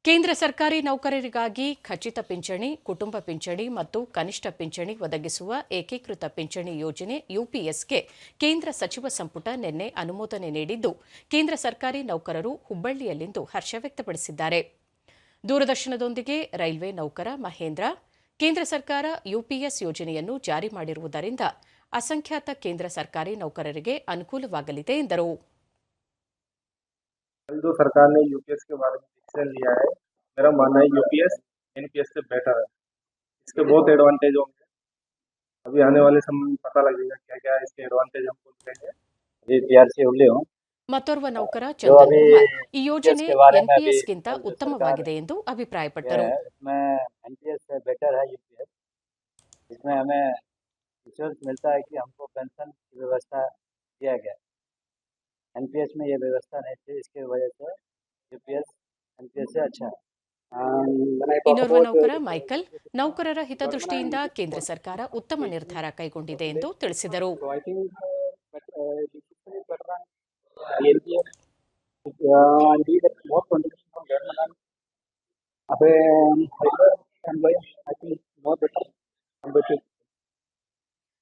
ಕೇಂದ್ರ ಸರ್ಕಾರಿ ನೌಕರರಿಗಾಗಿ ಖಚಿತ ಪಿಂಚಣಿ, ಕುಟುಂಬ ಪಿಂಚಣಿ ಮತ್ತು ಕನಿಷ್ಠ ಪಿಂಚಣಿ ಒದಗಿಸುವ ಏಕೀಕೃತ ಪಿಂಚಣಿ ಯೋಜನೆ ಯುಪಿಎಸ್ಗೆ ಕೇಂದ್ರ ಸಚಿವ ಸಂಪುಟ ನಿನ್ನೆ ಅನುಮೋದನೆ ನೀಡಿದ್ದು, ಕೇಂದ್ರ ಸರ್ಕಾರಿ ನೌಕರರು ಹುಬ್ಬಳ್ಳಿಯಲ್ಲಿಂದು ಹರ್ಷ ವ್ಯಕ್ತಪಡಿಸಿದ್ದಾರೆ. ದೂರದರ್ಶನದೊಂದಿಗೆ ರೈಲ್ವೆ ನೌಕರ ಮಹೇಂದ್ರ, ಕೇಂದ್ರ ಸರ್ಕಾರ ಯುಪಿಎಸ್ ಯೋಜನೆಯನ್ನು ಜಾರಿ ಮಾಡಿರುವುದರಿಂದ ಅಸಂಖ್ಯಾತ ಕೇಂದ್ರ ಸರ್ಕಾರಿ ನೌಕರರಿಗೆ ಅನುಕೂಲವಾಗಲಿದೆ ಎಂದರು. जो सरकार ने यूपीएस के बारे में डिसीजन लिया है, मेरा मानना है यूपीएस एनपीएस से बेटर है। इसके बहुत एडवांटेज होंगे। अभी आने वाले समय में पता लगेगा क्या क्या इसके एडवांटेज हमको मिलेंगे। जी पीआरसी हुल्ले हूँ। ಮತ್ತೋರ್ವ ನೌಕರ ಚಂದನ್ ಕುಮಾರ್ ಈ ಯೋಜನೆ ಎನ್ಪಿಎಸ್ಗಿಂತ ಉತ್ತಮವಾಗಿದೆ ಎಂದು ಅಭಿಪ್ರಾಯಪಟ್ಟರು. एनपीएस से बेटर है यूपीएस। इसमें हमें इंश्योरेंस मिलता है कि हमको पेंशन की व्यवस्था किया गया। एनपीएस में ये व्यवस्था नहीं थी, इसकी वजह से यूपीएस एनपीएस से अच्छा है। ಇನ್ನೋರ್ವ ನೌಕರ ಮೈಕಲ್, ನೌಕರರ ಹಿತದೃಷ್ಟಿಯಿಂದ ಕೇಂದ್ರ ಸರ್ಕಾರ ಉತ್ತಮ ನಿರ್ಧಾರ ಕೈಗೊಂಡಿದೆ ಎಂದು ತಿಳಿಸಿದರು.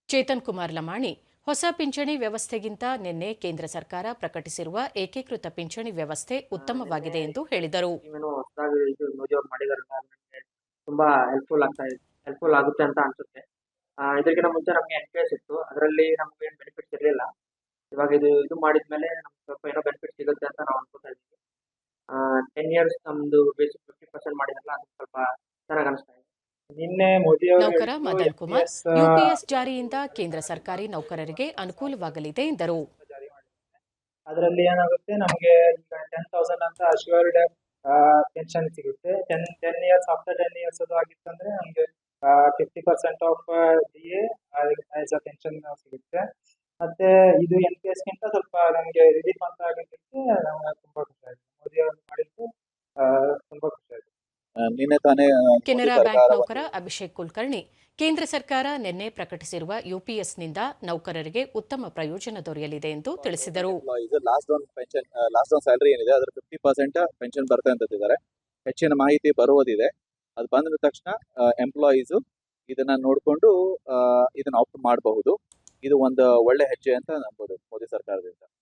ಚೇತನ್ ಕುಮಾರ್ ಲಮಾಣಿ, ಹೊಸ ಪಿಂಚಣಿ ವ್ಯವಸ್ಥೆಗಿಂತ ನಿನ್ನೆ ಕೇಂದ್ರ ಸರ್ಕಾರ ಪ್ರಕಟಿಸಿರುವ ಏಕೀಕೃತ ಪಿಂಚಣಿ ವ್ಯವಸ್ಥೆ ಉತ್ತಮವಾಗಿದೆ ಎಂದು ಹೇಳಿದರು. ತುಂಬಾ ಹೆಲ್ಪ್ಫುಲ್ ಆಗುತ್ತೆ ಅಂತ ಅನ್ಸುತ್ತೆ. ಇದಕ್ಕಿಂತ ಮುಂಚೆ ನಮಗೆ ಎನ್ಪಿಎಸ್ ಇತ್ತು, ಅದರಲ್ಲಿ ನಮ್ಗೆ ಏನು ಬೆನಿಫಿಟ್ಸ್ ಇರಲಿಲ್ಲ. ಇವಾಗ ಇದು ಮಾಡಿದ್ಮೇಲೆ ನಮ್ಗೆ ಸ್ವಲ್ಪ ಏನೋ ಬೆನಿಫಿಟ್ ಸಿಗುತ್ತೆ ಅಂತ ನಾವು ಅನ್ಕೋತಾ ಇದ್ದೀವಿ. 10 years ನಮ್ದು ಬೇಸಿಕ್ 50% ಮಾಡಿದ್ರಲ್ಲ, ಅದು ಸ್ವಲ್ಪ ಚೆನ್ನಾಗಿ ಅನಿಸ್ತಾ ಇದೆ. ನಿನ್ನೆ ಮೋದಿ ನೌಕರ ಮದನ್ ಕುಮಾರ್, ಯುಪಿಎಸ್ ಜಾರಿಯಿಂದ ಕೇಂದ್ರ ಸರ್ಕಾರಿ ನೌಕರರಿಗೆ ಅನುಕೂಲವಾಗಲಿದೆ ಎಂದರು. ಅದರಲ್ಲಿ ಏನಾಗುತ್ತೆ, ನಮಗೆ ಈಗ 10,000 ಅಂತ ಅಶ್ಯೂರ್ಡ್ ಪೆನ್ಷನ್ ಸಿಗುತ್ತೆ. 10 years ಆಫ್ಟರ್ 10 years ಅದು ಆಗಿತ್ತಂದ್ರೆ ನಮಗೆ 50% of DA as a pension ಸಿಗುತ್ತೆ. ಮತ್ತೆ ಇದು ಎನ್ಪಿಎಸ್ ಗಿಂತ ಸ್ವಲ್ಪ ನಮಗೆ ರಿಲೀಫ್ ಅಂತ ಆಗಿದ್ದಕ್ಕೆ ನಮಗೆ ತುಂಬಾ ಖುಷಿ ಆಯ್ತು. ಮೋದಿ ಅವರು ಮಾಡಿದ್ದು ತುಂಬಾ ಖುಷಿ ಆಯ್ತು. ಕೆನರಾ ಬ್ಯಾಂಕ್ ನೌಕರ ಅಭಿಷೇಕ್ ಕುಲಕರ್ಣಿ, ಕೇಂದ್ರ ಸರ್ಕಾರ ನಿನ್ನೆ ಪ್ರಕಟಿಸಿರುವ ಯುಪಿಎಸ್ನಿಂದ ನೌಕರರಿಗೆ ಉತ್ತಮ ಪ್ರಯೋಜನ ದೊರೆಯಲಿದೆ ಎಂದು ತಿಳಿಸಿದರು. ಲಾಸ್ಟ್ ಒನ್ ಸ್ಯಾಲರಿ ಏನಿದೆ ಅದರ 50% ಪೆನ್ಷನ್ ಬರುತ್ತೆ ಅಂತ ಹೇಳಿದ್ದಾರೆ. ಹೆಚ್ಚಿನ ಮಾಹಿತಿ ಬರುವುದಿದೆ. ಅದು ಬಂದ ತಕ್ಷಣ ಎಂಪ್ಲಾಯೀಸು ಇದನ್ನ ನೋಡಿಕೊಂಡು ಇದನ್ನ ಆಪ್ಟ್ ಮಾಡಬಹುದು. ಇದು ಒಂದು ಒಳ್ಳೆ ಹೆಜ್ಜೆ ಅಂತ ಅನ್ಬೋದು ಮೋದಿ ಸರ್ಕಾರದಿಂದ.